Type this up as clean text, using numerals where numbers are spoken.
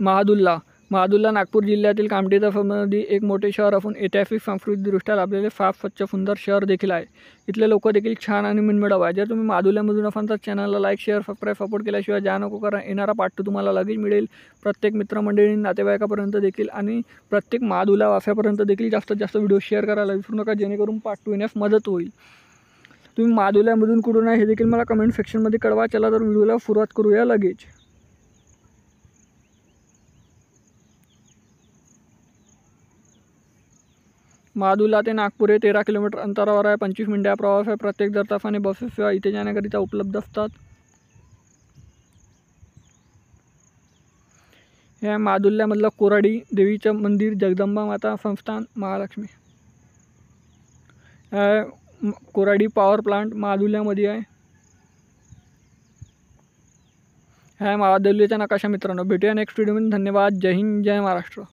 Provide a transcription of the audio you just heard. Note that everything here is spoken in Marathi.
महादुल्ला नागपूर जिल्ह्यातील कामठी तालुक्यामध्ये एक मोठे शहर असून ऐतिहासिक सांस्कृतिकदृष्ट्या लाभलेले फार स्वच्छ सुंदर शहर देखील आहे। इथले लोक देखील छान आणि मनमिळाऊ आहे। जर तुम्ही महादुल्ल्यामधून असाल तर चॅनलला लाईक शेअर सबस्क्राईब सपोर्ट केल्याशिवाय जा नको करा। येणारा पार्ट 2 तुम्हाला लगेच मिळेल। प्रत्येक मित्रमंडळी नातेवाईकापर्यंत देखील आणि प्रत्येक महादुल्ला वासियापर्यंत देखील जास्तीत जास्त व्हिडिओ शेअर करायला विसरू नका, जेणेकरून पार्ट 2 येण्यास मदत होईल। तुम्ही महादुल्ल्यामधून कुठून आहे हे देखील मला कमेंट सेक्शनमध्ये कळवा। चला तर व्हिडिओला सुरुवात करूया लगेच। महादुल्ला ते नागपूर हे 13 किलोमीटर अंतरावर आहे। 25 मिनिटाचा प्रवास आहे। प्रत्येक दर तासाने बस सेवा इथे जाण्याकरिता उपलब्ध असतात। हे महादुल्ल्यामधलं कोराडी देवीचं मंदिर, जगदंबा माता संस्थान, महालक्ष्मी। कोराडी पॉवर प्लांट महादुल्ल्यामध्ये आहे। हा महादुल्ल्याचा नकाशा मित्रांनो। भेटूया नेक्स्ट व्हिडिओमध्ये। धन्यवाद। जय हिंद, जय महाराष्ट्र।